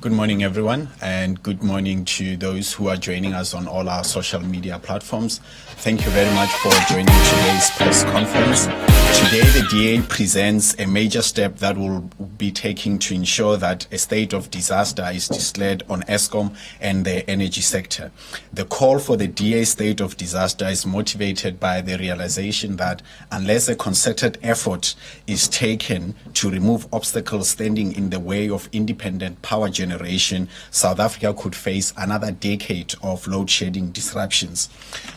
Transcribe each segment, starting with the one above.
Good morning, everyone, and good morning to those who are joining us on all our social media platforms. Thank you very much for joining today's press conference. Today, the DA presents a major step that will be taken to ensure that a state of disaster is declared on Eskom and the energy sector. The call for the DA state of disaster is motivated by the realization that unless a concerted effort is taken to remove obstacles standing in the way of independent power generation, South Africa could face another decade of load shedding disruptions.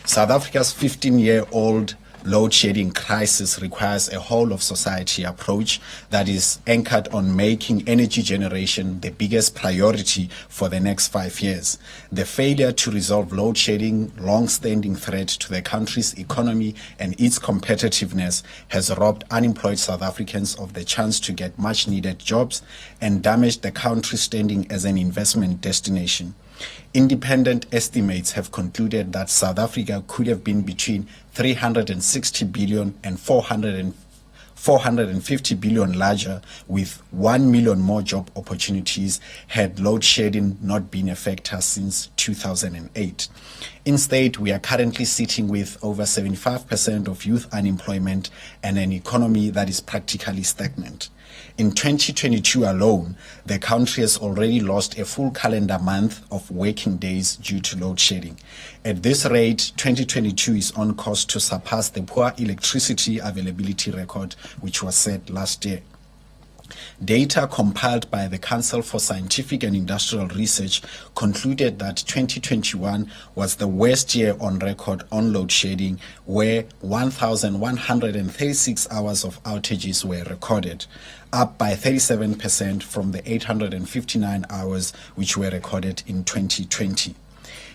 South Africa's 15-year-old load shedding crisis requires a whole of society approach that is anchored on making energy generation the biggest priority for the next 5 years. The failure to resolve load shedding, long-standing threat to the country's economy and its competitiveness, has robbed unemployed South Africans of the chance to get much-needed jobs and damaged the country's standing as an investment destination. Independent estimates have concluded that South Africa could have been between 360 billion and 450 billion larger, with 1 million more job opportunities had load shedding not been a factor since 2008. Instead, we are currently sitting with over 75% of youth unemployment and an economy that is practically stagnant. In 2022 alone, the country has already lost a full calendar month of working days due to load shedding. At this rate, 2022 is on course to surpass the poor electricity availability record which was set last year. Data compiled by the Council for Scientific and Industrial Research concluded that 2021 was the worst year on record on load shedding, where 1,136 hours of outages were recorded, up by 37% from the 859 hours which were recorded in 2020.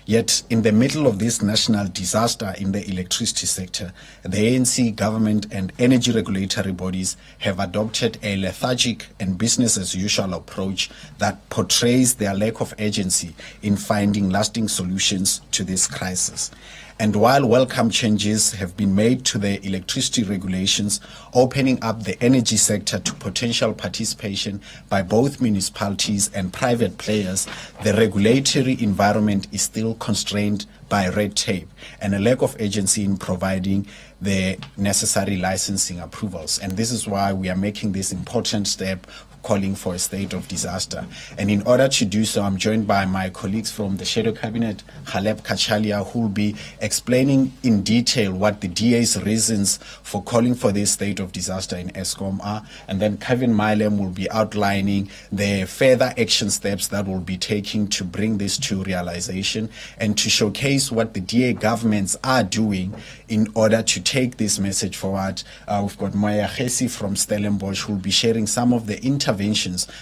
Yet, in the middle of this national disaster in the electricity sector, the ANC government and energy regulatory bodies have adopted a lethargic and business-as-usual approach that portrays their lack of agency in finding lasting solutions to this crisis. And while welcome changes have been made to the electricity regulations, opening up the energy sector to potential participation by both municipalities and private players, the regulatory environment is still constrained by red tape and a lack of agency in providing the necessary licensing approvals. And this is why we are making this important step, calling for a state of disaster. And in order to do so, I'm joined by my colleagues from the Shadow Cabinet, Khaleb Kachalia, who will be explaining in detail what the DA's reasons for calling for this state of disaster in Eskom are. And then Kevin Milem will be outlining the further action steps that will be taken to bring this to realization and to showcase what the DA governments are doing in order to take this message forward. We've got Maya Khesi from Stellenbosch, who will be sharing some of the interventions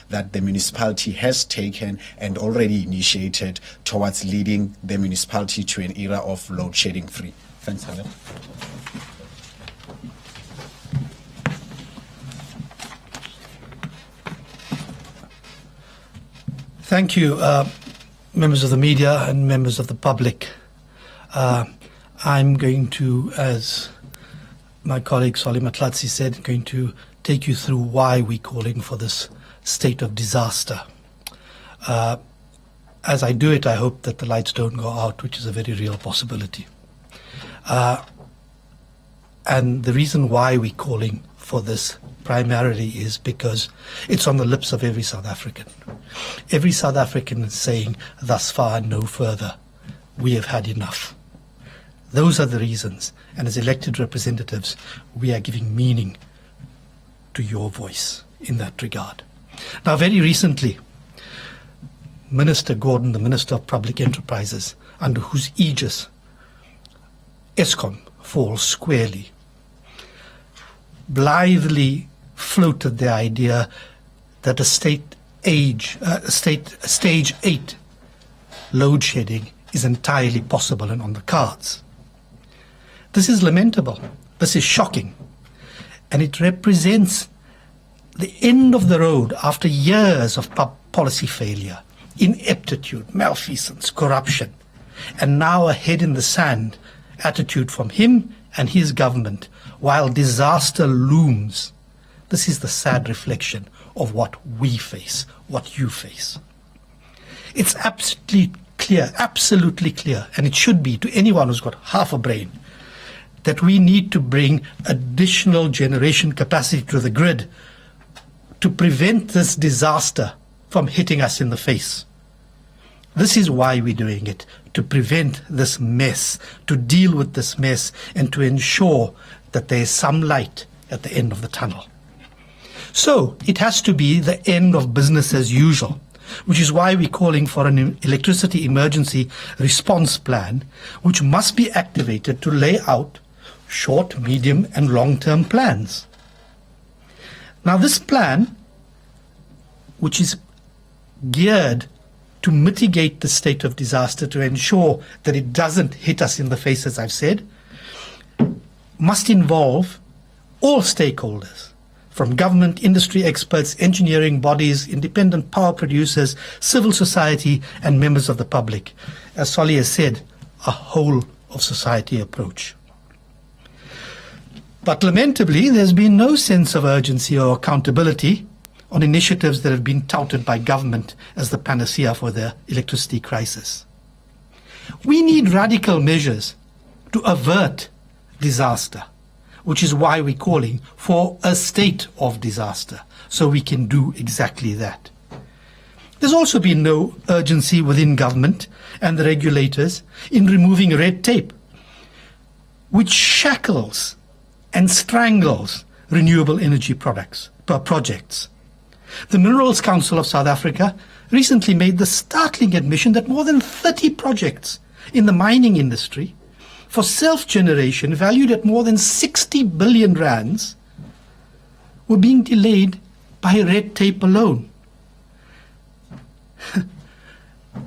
that the municipality has taken and already initiated towards leading the municipality to an era of load shedding free. Thanks, Helen. Thank you, members of the media and members of the public. I'm going to, as my colleague Solly MALATSI said, going to take you through why we're calling for this state of disaster. As I do it, I hope that the lights don't go out, which is a very real possibility. And the reason why we're calling for this primarily is because it's on the lips of every South African. Every South African is saying, thus far, no further. We have had enough. Those are the reasons. And as elected representatives, we are giving meaning to your voice in that regard. Now, very recently, Minister Gordon, the Minister of Public Enterprises, under whose aegis Eskom falls squarely, blithely floated the idea that a stage 8 load shedding is entirely possible and on the cards. This is lamentable. This is shocking. And it represents the end of the road after years of policy failure, ineptitude, malfeasance, corruption, and now a head in the sand attitude from him and his government while disaster looms. This is the sad reflection of what we face, what you face. It's absolutely clear, and it should be to anyone who's got half a brain, that we need to bring additional generation capacity to the grid to prevent this disaster from hitting us in the face. This is why we're doing it, to prevent this mess, to deal with this mess, and to ensure that there is some light at the end of the tunnel. So it has to be the end of business as usual, which is why we're calling for an electricity emergency response plan, which must be activated to lay out short, medium, and long-term plans. Now, this plan, which is geared to mitigate the state of disaster, to ensure that it doesn't hit us in the face, as I've said, must involve all stakeholders, from government, industry experts, engineering bodies, independent power producers, civil society, and members of the public. As Solly has said, a whole of society approach. But lamentably, there's been no sense of urgency or accountability on initiatives that have been touted by government as the panacea for the electricity crisis. We need radical measures to avert disaster, which is why we're calling for a state of disaster, so we can do exactly that. There's also been no urgency within government and the regulators in removing red tape, which shackles and strangles renewable energy projects. The Minerals Council of South Africa recently made the startling admission that more than 30 projects in the mining industry for self-generation valued at more than 60 billion rands were being delayed by red tape alone.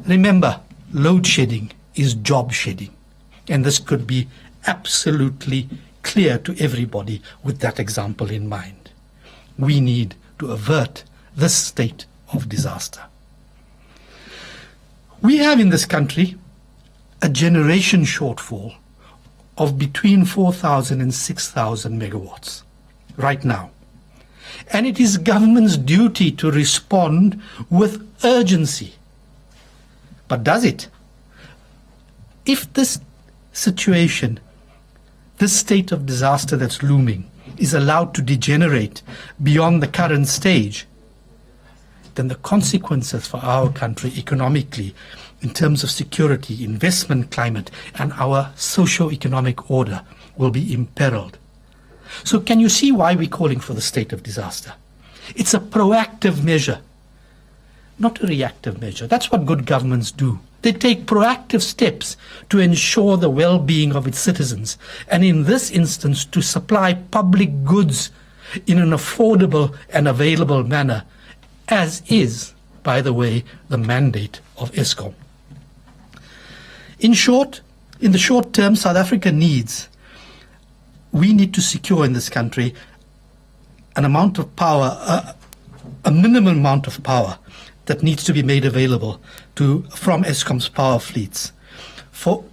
Remember, load shedding is job shedding, and this could be absolutely clear to everybody with that example in mind. We need to avert this state of disaster. We have in this country a generation shortfall of between 4,000 and 6,000 megawatts right now. And it is government's duty to respond with urgency. But does it? If this situation, this state of disaster that's looming, is allowed to degenerate beyond the current stage, then the consequences for our country economically, in terms of security, investment climate, and our socio-economic order will be imperiled. So can you see why we're calling for the state of disaster? It's a proactive measure, not a reactive measure. That's what good governments do. They take proactive steps to ensure the well-being of its citizens, and in this instance to supply public goods in an affordable and available manner, as is, by the way, the mandate of Eskom. In short, in the short term, South Africa we need to secure in this country an amount of power, a minimum amount of power that needs to be made available from Eskom's power fleets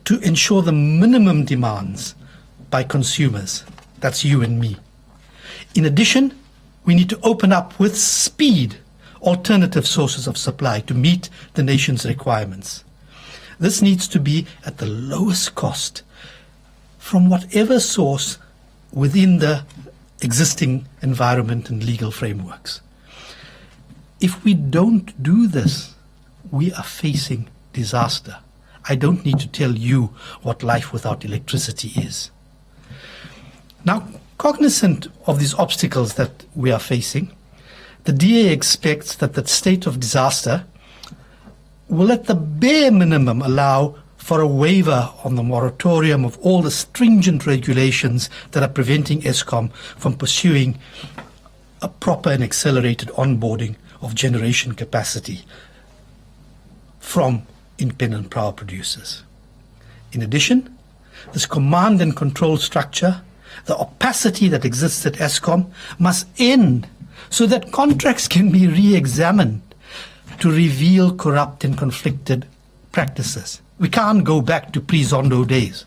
to ensure the minimum demands by consumers. That's you and me. In addition, we need to open up with speed alternative sources of supply to meet the nation's requirements. This needs to be at the lowest cost from whatever source within the existing environment and legal frameworks. If we don't do this, we are facing disaster. I don't need to tell you what life without electricity is. Now, cognizant of these obstacles that we are facing, the DA expects that the state of disaster will at the bare minimum allow for a waiver on the moratorium of all the stringent regulations that are preventing Eskom from pursuing a proper and accelerated onboarding of generation capacity from independent power producers. In addition, this command and control structure, the opacity that exists at Eskom, must end so that contracts can be re-examined to reveal corrupt and conflicted practices. We can't go back to pre-Zondo days.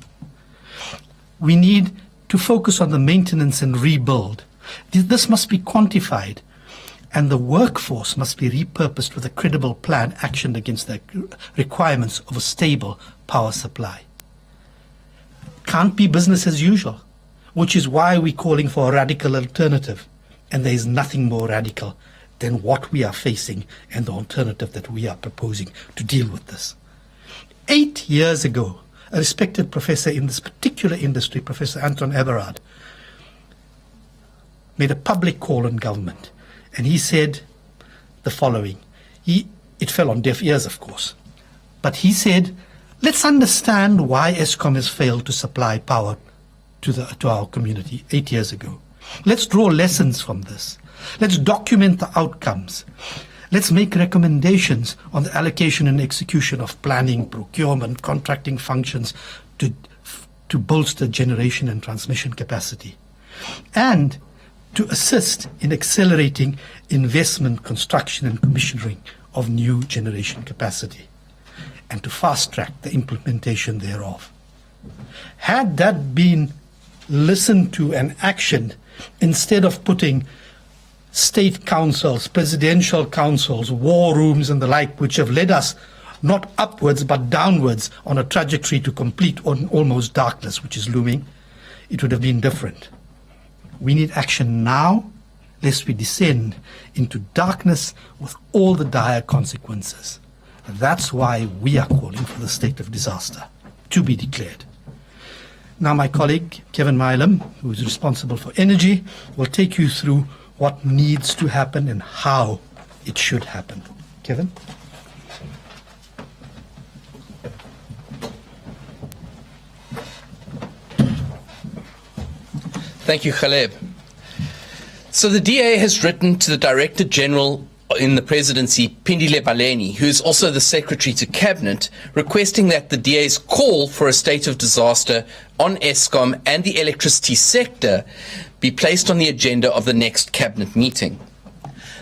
We need to focus on the maintenance and rebuild. This must be quantified and the workforce must be repurposed with a credible plan actioned against the requirements of a stable power supply. Can't be business as usual, which is why we're calling for a radical alternative. And there is nothing more radical than what we are facing and the alternative that we are proposing to deal with this. 8 years ago, a respected professor in this particular industry, Professor Anton Everard, made a public call on government. And he said the following. It fell on deaf ears, of course. But he said, let's understand why Eskom has failed to supply power to our community 8 years ago. Let's draw lessons from this. Let's document the outcomes. Let's make recommendations on the allocation and execution of planning, procurement, contracting functions to bolster generation and transmission capacity. And to assist in accelerating investment, construction and commissioning of new generation capacity, and to fast-track the implementation thereof. Had that been listened to and actioned, instead of putting state councils, presidential councils, war rooms and the like, which have led us not upwards but downwards on a trajectory to complete on almost darkness, which is looming, it would have been different. We need action now, lest we descend into darkness with all the dire consequences. That's why we are calling for the state of disaster to be declared. Now my colleague, Kevin Milam, who is responsible for energy, will take you through what needs to happen and how it should happen. Kevin? Thank you, Caleb. So the DA has written to the Director General in the Presidency, Pindile Baleni, who is also the Secretary to Cabinet, requesting that the DA's call for a state of disaster on Eskom and the electricity sector be placed on the agenda of the next Cabinet meeting.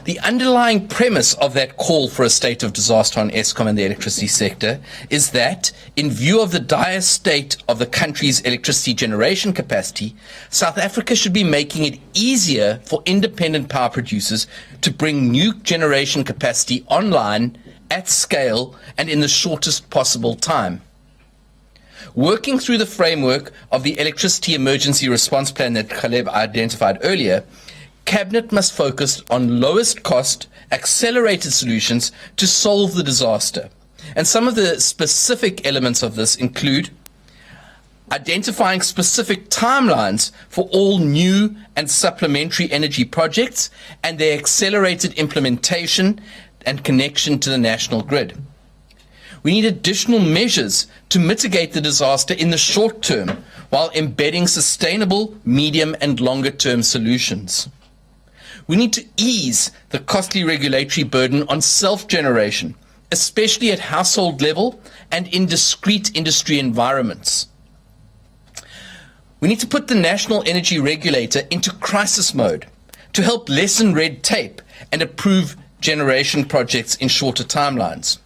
The underlying premise of that call for a state of disaster on Eskom and the electricity sector is that, in view of the dire state of the country's electricity generation capacity, South Africa should be making it easier for independent power producers to bring new generation capacity online at scale and in the shortest possible time. Working through the framework of the Electricity Emergency Response Plan that Caleb identified earlier, Cabinet must focus on lowest cost, accelerated solutions to solve the disaster. And some of the specific elements of this include identifying specific timelines for all new and supplementary energy projects and their accelerated implementation and connection to the national grid. We need additional measures to mitigate the disaster in the short term while embedding sustainable, medium and longer term solutions. We need to ease the costly regulatory burden on self-generation, especially at household level and in discrete industry environments. We need to put the National Energy Regulator into crisis mode to help lessen red tape and approve generation projects in shorter timelines.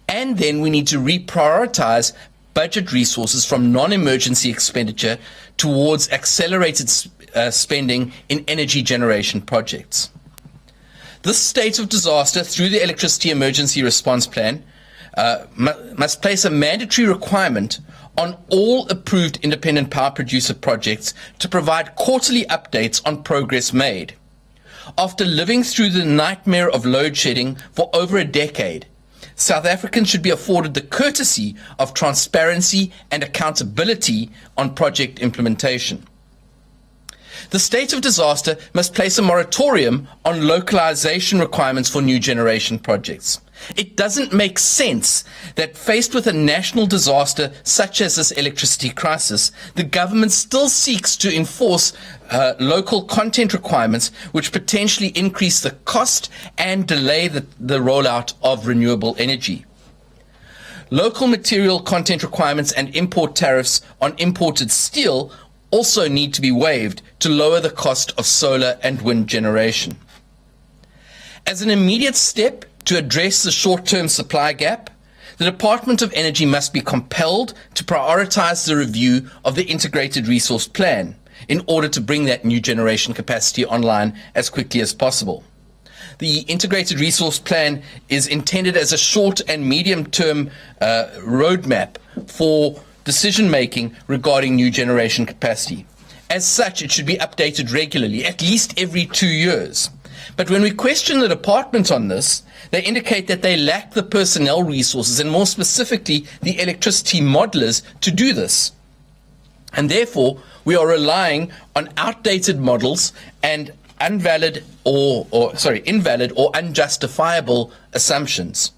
And then we need to reprioritize budget resources from non-emergency expenditure towards accelerated spending in energy generation projects. This state of disaster, through the Electricity Emergency Response Plan, must place a mandatory requirement on all approved independent power producer projects to provide quarterly updates on progress made. After living through the nightmare of load shedding for over a decade, South Africans should be afforded the courtesy of transparency and accountability on project implementation. The state of disaster must place a moratorium on localization requirements for new generation projects. It doesn't make sense that, faced with a national disaster such as this electricity crisis, the government still seeks to enforce local content requirements which potentially increase the cost and delay the rollout of renewable energy. Local material content requirements and import tariffs on imported steel also need to be waived to lower the cost of solar and wind generation. As an immediate step to address the short-term supply gap, the Department of Energy must be compelled to prioritize the review of the Integrated Resource Plan in order to bring that new generation capacity online as quickly as possible. the Integrated Resource Plan is intended as a short and medium-term roadmap for decision-making regarding new generation capacity. As such, it should be updated regularly, at least every 2 years. But when we question the department on this, they indicate that they lack the personnel resources, and more specifically, the electricity modelers to do this. And therefore, we are relying on outdated models and invalid or unjustifiable assumptions.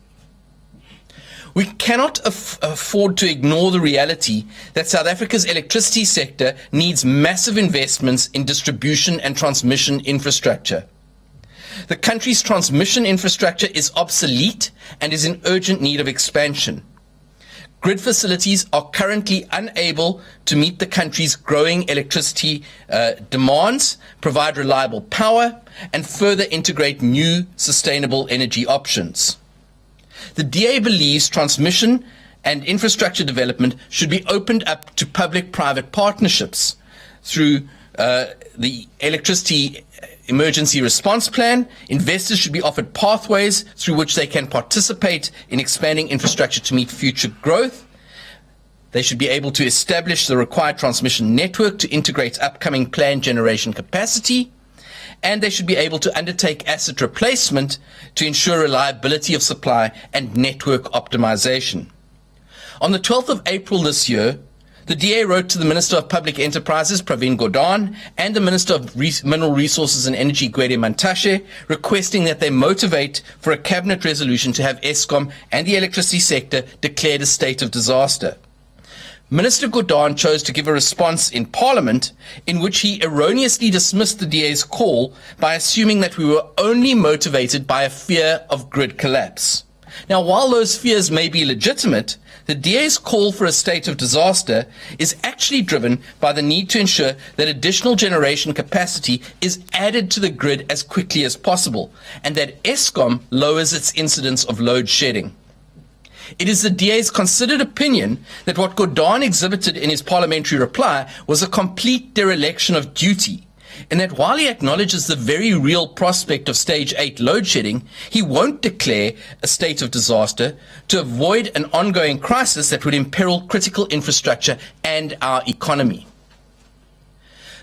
We cannot afford to ignore the reality that South Africa's electricity sector needs massive investments in distribution and transmission infrastructure. The country's transmission infrastructure is obsolete and is in urgent need of expansion. Grid facilities are currently unable to meet the country's growing electricity demands, provide reliable power, and further integrate new sustainable energy options. The DA believes transmission and infrastructure development should be opened up to public-private partnerships through the Electricity Emergency Response Plan. Investors should be offered pathways through which they can participate in expanding infrastructure to meet future growth. They should be able to establish the required transmission network to integrate upcoming planned generation capacity. And they should be able to undertake asset replacement to ensure reliability of supply and network optimization. On the 12th of April this year, the DA wrote to the Minister of Public Enterprises, Pravin Gordhan, and the Minister of Mineral Resources and Energy, Gwede Mantashe, requesting that they motivate for a cabinet resolution to have Eskom and the electricity sector declared a state of disaster. Minister Gordhan chose to give a response in Parliament in which he erroneously dismissed the DA's call by assuming that we were only motivated by a fear of grid collapse. Now, while those fears may be legitimate, the DA's call for a state of disaster is actually driven by the need to ensure that additional generation capacity is added to the grid as quickly as possible, and that Eskom lowers its incidence of load shedding. It is the DA's considered opinion that what Gordhan exhibited in his parliamentary reply was a complete dereliction of duty, and that while he acknowledges the very real prospect of stage 8 load shedding, he won't declare a state of disaster to avoid an ongoing crisis that would imperil critical infrastructure and our economy.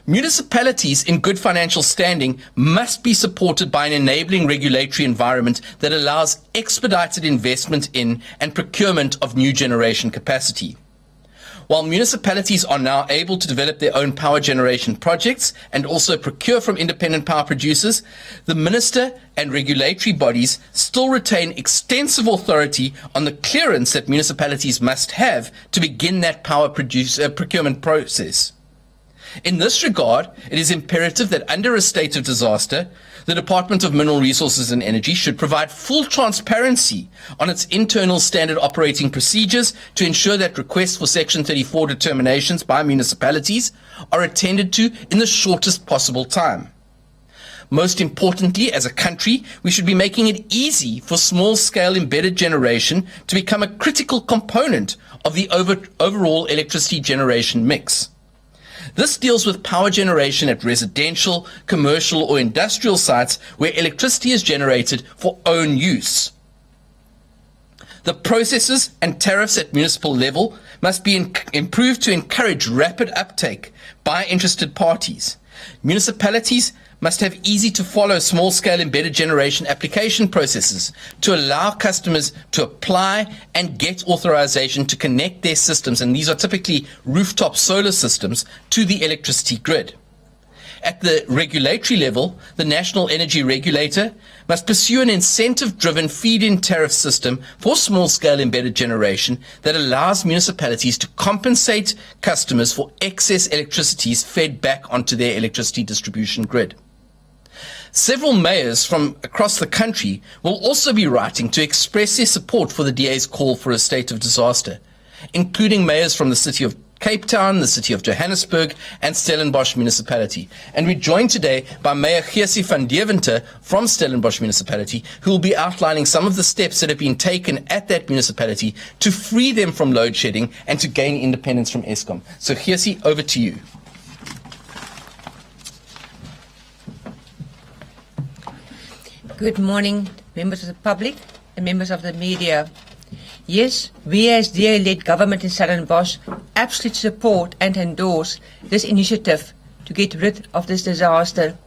Municipalities in good financial standing must be supported by an enabling regulatory environment that allows expedited investment in and procurement of new generation capacity. While municipalities are now able to develop their own power generation projects and also procure from independent power producers, the minister and regulatory bodies still retain extensive authority on the clearance that municipalities must have to begin that power procurement process. In this regard, it is imperative that under a state of disaster, the Department of Mineral Resources and Energy should provide full transparency on its internal standard operating procedures to ensure that requests for Section 34 determinations by municipalities are attended to in the shortest possible time. Most importantly, as a country, we should be making it easy for small-scale embedded generation to become a critical component of the overall electricity generation mix. This deals with power generation at residential, commercial, or industrial sites where electricity is generated for own use. The processes and tariffs at municipal level must be improved to encourage rapid uptake by interested parties. Municipalities must have easy-to-follow small-scale embedded generation application processes to allow customers to apply and get authorization to connect their systems, and these are typically rooftop solar systems, to the electricity grid. At the regulatory level, the National Energy Regulator must pursue an incentive-driven feed-in tariff system for small-scale embedded generation that allows municipalities to compensate customers for excess electricity fed back onto their electricity distribution grid. Several mayors from across the country will also be writing to express their support for the DA's call for a state of disaster, including mayors from the city of Cape Town, the city of Johannesburg, and Stellenbosch Municipality. And we're joined today by Mayor Geesie van Deventer from Stellenbosch Municipality, who will be outlining some of the steps that have been taken at that municipality to free them from load shedding and to gain independence from Eskom. So Geesie, over to you. Good morning, members of the public and members of the media. Yes, we as DA-led government in Stellenbosch absolutely support and endorse this initiative to get rid of this disaster.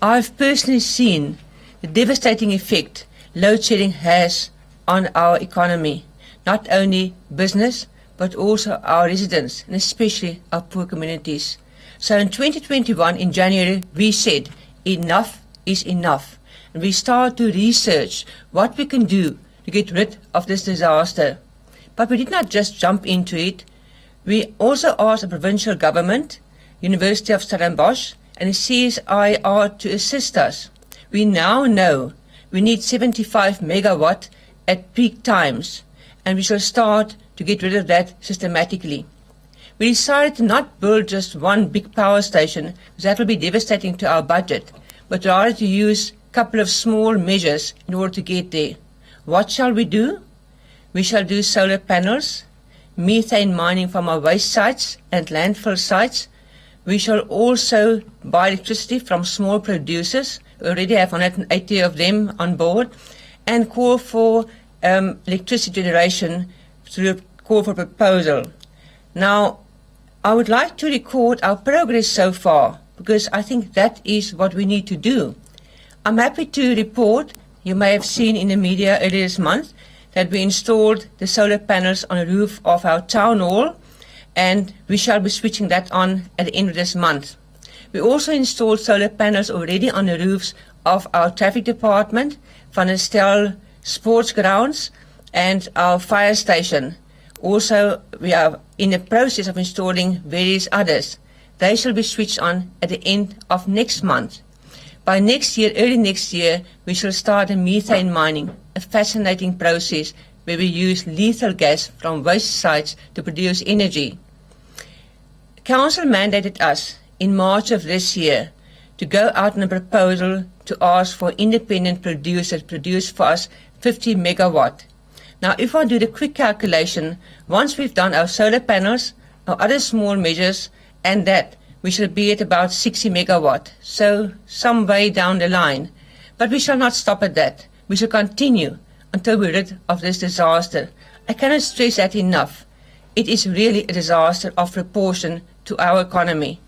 I've personally seen the devastating effect load shedding has on our economy, not only business, but also our residents, and especially our poor communities. So in 2021, in January, we said enough is enough. And we start to research what we can do to get rid of this disaster. But we did not just jump into it. We also asked the provincial government, University of Stellenbosch, and the CSIR to assist us. We now know we need 75 megawatt at peak times, and we shall start to get rid of that systematically. We decided to not build just one big power station, because that will be devastating to our budget, but rather to use a couple of small measures in order to get there. What shall we do? We shall do solar panels, methane mining from our waste sites and landfill sites. We shall also buy electricity from small producers. We already have 180 of them on board, and call for electricity generation through a call for proposal. Now, I would like to record our progress so far, because I think that is what we need to do. I'm happy to report, you may have seen in the media earlier this month, that we installed the solar panels on the roof of our town hall, and we shall be switching that on at the end of this month. We also installed solar panels already on the roofs of our traffic department, Van der Stel sports grounds, and our fire station. Also, we are in the process of installing various others. They shall be switched on at the end of next month. By next year, early next year, we shall start a methane mining, a fascinating process where we use lethal gas from waste sites to produce energy. Council mandated us in March of this year to go out on a proposal to ask for independent producers to produce for us 50 megawatt. Now, if I do the quick calculation, once we've done our solar panels, our other small measures, and that, we shall be at about 60 megawatt, so some way down the line. But we shall not stop at that. We shall continue until we're rid of this disaster. I cannot stress that enough. It is really a disaster of proportion to our economy.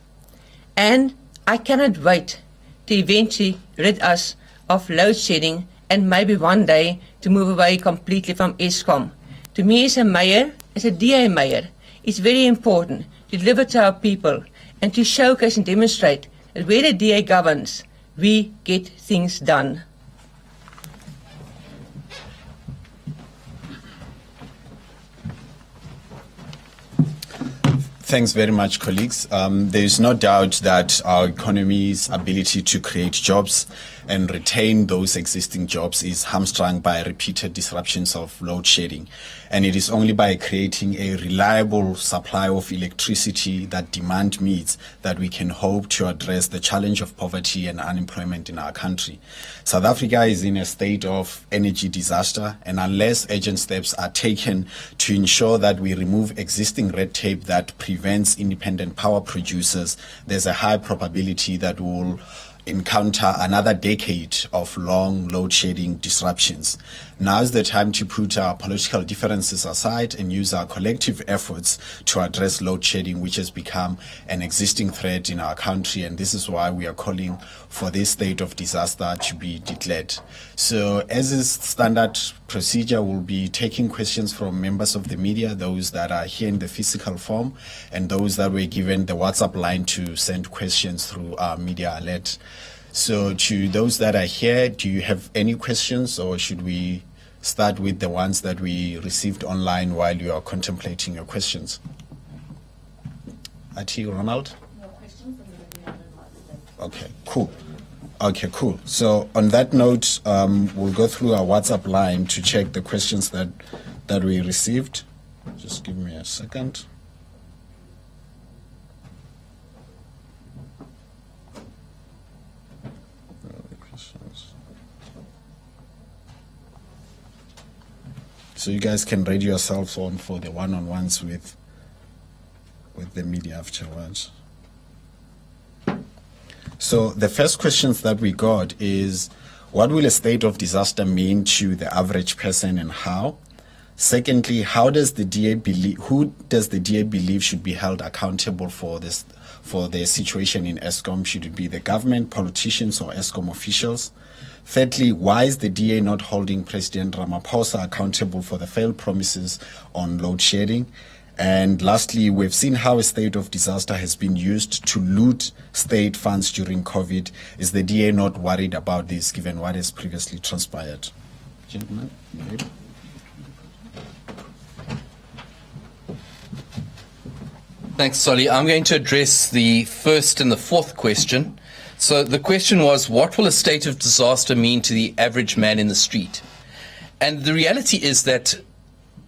And I cannot wait to eventually rid us of load shedding and maybe one day to move away completely from Eskom. To me as a mayor, as a DA mayor, it's very important to deliver to our people and to showcase and demonstrate that where the DA governs, we get things done. Thanks very much, colleagues. There is no doubt that our economy's ability to create jobs and retain those existing jobs is hamstrung by repeated disruptions of load shedding. And it is only by creating a reliable supply of electricity that demand meets that we can hope to address the challenge of poverty and unemployment in our country. South Africa is in a state of energy disaster, and unless urgent steps are taken to ensure that we remove existing red tape that prevents independent power producers, there's a high probability that we'll encounter another decade of long load shedding disruptions. Now is the time to put our political differences aside and use our collective efforts to address load shedding, which has become an existing threat in our country, and this is why we are calling for this state of disaster to be declared. So, as is standard procedure, we'll be taking questions from members of the media, those that are here in the physical form, and those that were given the WhatsApp line to send questions through our media alert. So, to those that are here, do you have any questions, or should we start with the ones that we received online while you are contemplating your questions? Ati, Ronald? No questions. Okay, cool. Okay, cool. So on that note, we'll go through our WhatsApp line to check the questions that we received. Just give me a second. So you guys can ready yourselves on for the one-on-ones with the media afterwards. So the first questions that we got is, What will a state of disaster mean to the average person and how? Secondly, who does the DA believe should be held accountable for the situation in Eskom? Should it be the government, politicians, or Eskom officials? Thirdly, why is the DA not holding President Ramaphosa accountable for the failed promises on load shedding? And lastly, we've seen how a state of disaster has been used to loot state funds during COVID. Is the DA not worried about this, given what has previously transpired? Gentlemen, maybe. Thanks, Solly. I'm going to address the first and the fourth question. So the question was, what will a state of disaster mean to the average man in the street? And the reality is that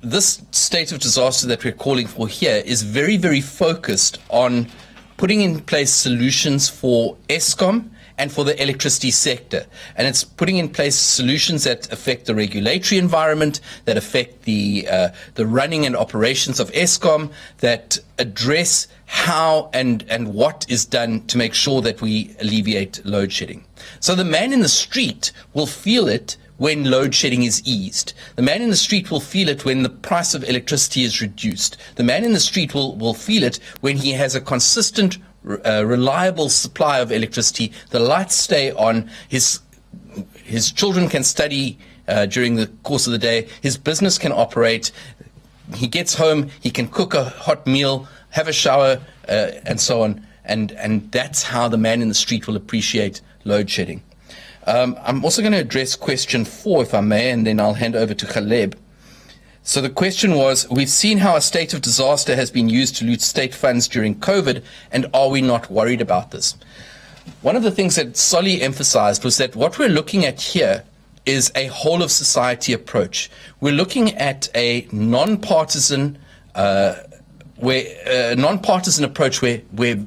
this state of disaster that we're calling for here is very, very focused on putting in place solutions for Eskom and for the electricity sector. And it's putting in place solutions that affect the regulatory environment, that affect the running and operations of Eskom, that address how and what is done to make sure that we alleviate load shedding. So the man in the street will feel it when load shedding is eased. The man in the street will feel it when the price of electricity is reduced. The man in the street will feel it when he has a consistent, reliable supply of electricity. The lights stay on. His children can study during the course of the day. His business can operate. He gets home. He can cook a hot meal, have a shower, and so on. And that's how the man in the street will appreciate load shedding. I'm also going to address question 4, if I may, and then I'll hand over to Caleb. So the question was, we've seen how a state of disaster has been used to loot state funds during COVID, and are we not worried about this? One of the things that Solly emphasized was that what we're looking at here is a whole of society approach. We're looking at a non-partisan approach where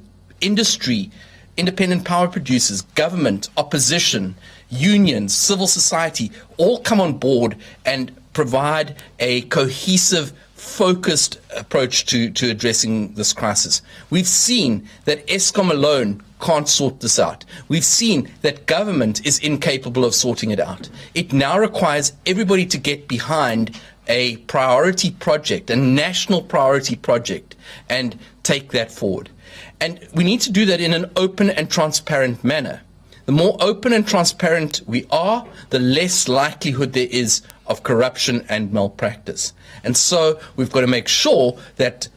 industry, independent power producers, government, opposition, unions, civil society all come on board and provide a cohesive, focused approach to addressing this crisis. We've seen that Eskom alone can't sort this out. We've seen that government is incapable of sorting it out. It now requires everybody to get behind a priority project, a national priority project, and take that forward. And we need to do that in an open and transparent manner. The more open and transparent we are, the less likelihood there is of corruption and malpractice. And so we've got to make sure that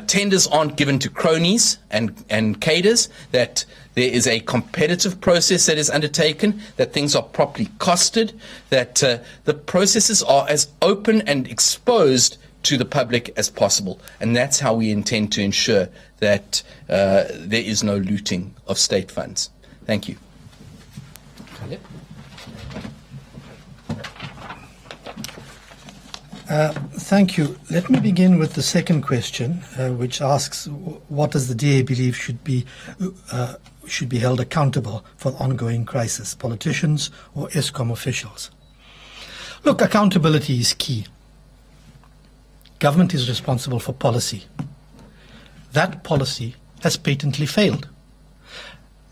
tenders aren't given to cronies and cadres, that there is a competitive process that is undertaken, that things are properly costed, that the processes are as open and exposed to the public as possible. And that's how we intend to ensure that there is no looting of state funds. Thank you. Thank you. Let me begin with the second question, which asks, what does the DA believe should be held accountable for the ongoing crisis, politicians or Eskom officials? Look, accountability is key. Government is responsible for policy. That policy has patently failed.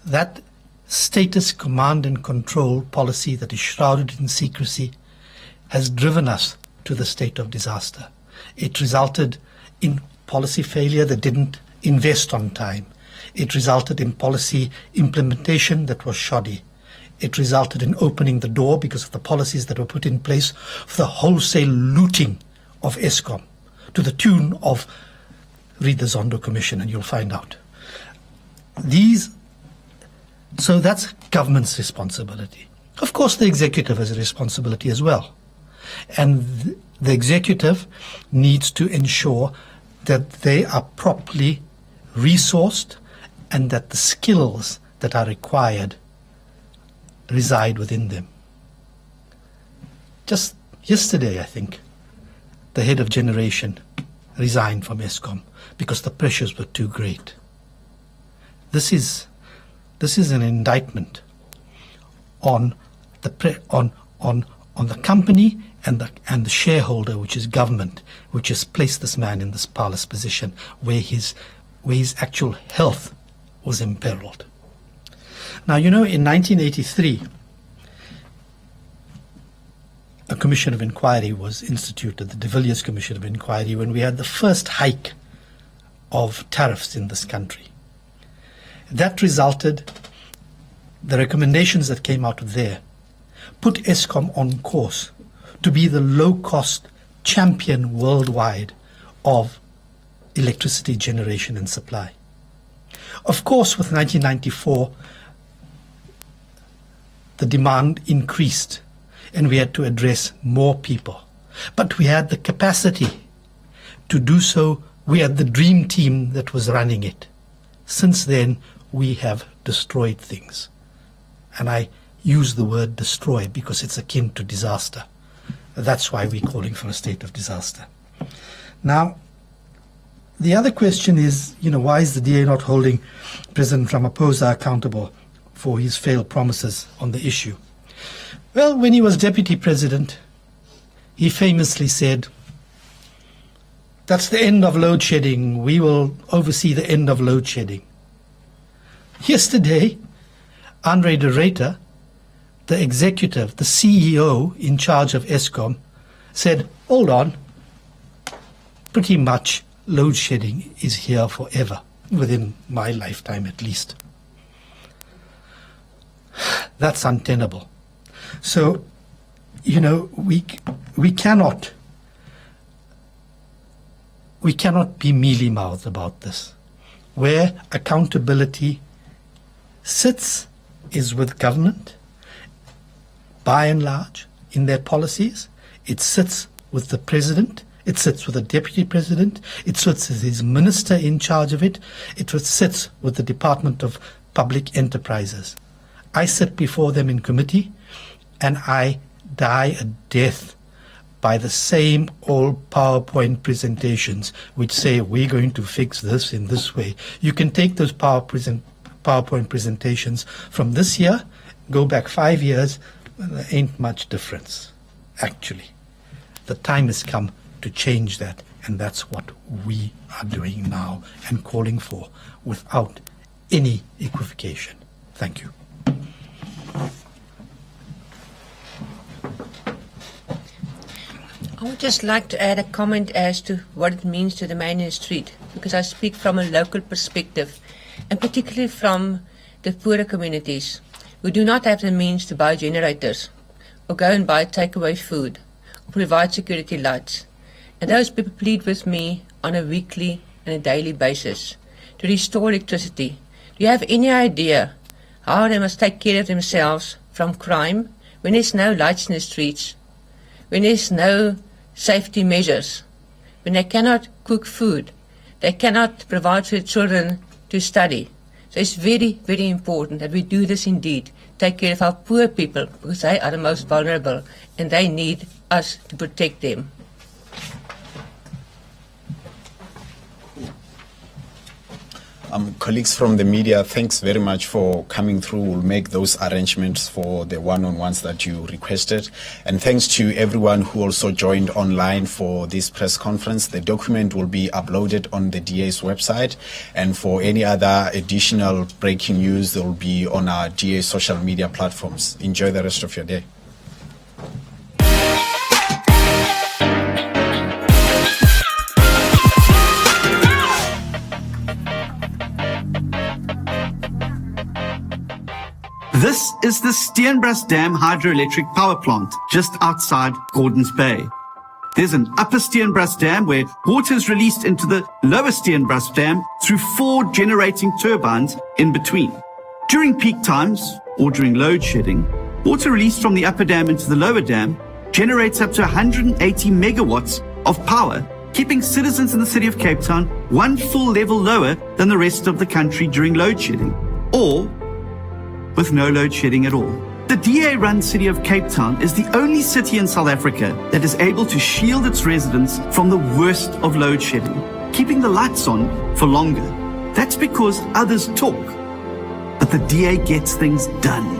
That status, command and control policy that is shrouded in secrecy has driven us to the state of disaster. It resulted in policy failure that didn't invest on time. It resulted in policy implementation that was shoddy. It resulted in opening the door, because of the policies that were put in place, for the wholesale looting of Eskom to the tune of, read the Zondo Commission and you'll find out. So that's government's responsibility. Of course, the executive has a responsibility as well. And the executive needs to ensure that they are properly resourced and that the skills that are required reside within them. Just yesterday, I think, the head of generation resigned from Eskom because the pressures were too great. This is an indictment on the company and the shareholder, which is government, which has placed this man in this powerless position where his actual health was imperiled. Now, in 1983, commission of inquiry was instituted, the De Villiers Commission of Inquiry, when we had the first hike of tariffs in this country. That resulted, the recommendations that came out of there put Eskom on course to be the low-cost champion worldwide of electricity generation and supply. Of course, with 1994, the demand increased and we had to address more people. But we had the capacity to do so. We had the dream team that was running it. Since then, we have destroyed things. And I use the word destroy because it's akin to disaster. That's why we're calling for a state of disaster. Now, the other question is, why is the DA not holding President Ramaphosa accountable for his failed promises on the issue? Well, when he was deputy president, he famously said, "That's the end of load shedding. We will oversee the end of load shedding." Yesterday, Andre de Ruyter, the executive, the CEO in charge of Eskom, said, "Hold on, pretty much load shedding is here forever, within my lifetime at least." That's untenable. So, we cannot be mealy-mouthed about this. Where accountability sits is with government, by and large, in their policies. It sits with the president. It sits with the deputy president. It sits with his minister in charge of it. It sits with the Department of Public Enterprises. I sit before them in committee, and I die a death by the same old PowerPoint presentations which say we're going to fix this in this way. You can take those PowerPoint presentations from this year, go back 5 years, there ain't much difference, actually. The time has come to change that, and that's what we are doing now and calling for without any equivocation. Thank you. I would just like to add a comment as to what it means to the man in the street, because I speak from a local perspective, and particularly from the poorer communities who do not have the means to buy generators or go and buy takeaway food or provide security lights. And those people plead with me on a weekly and a daily basis to restore electricity. Do you have any idea how they must take care of themselves from crime when there's no lights in the streets, when there's no safety measures, when they cannot cook food, they cannot provide for their children to study? So it's very, very important that we do this indeed, take care of our poor people, because they are the most vulnerable and they need us to protect them. Colleagues from the media, thanks very much for coming through. We'll make those arrangements for the one-on-ones that you requested. And thanks to everyone who also joined online for this press conference. The document will be uploaded on the DA's website. And for any other additional breaking news, they will be on our DA social media platforms. Enjoy the rest of your day. This is the Steenbras Dam hydroelectric power plant just outside Gordons Bay. There's an upper Steenbras Dam where water is released into the lower Steenbras Dam through 4 generating turbines in between. During peak times or during load shedding, water released from the upper dam into the lower dam generates up to 180 megawatts of power, keeping citizens in the city of Cape Town 1 full level lower than the rest of the country during load shedding, or with no load shedding at all. The DA-run city of Cape Town is the only city in South Africa that is able to shield its residents from the worst of load shedding, keeping the lights on for longer. That's because others talk, but the DA gets things done.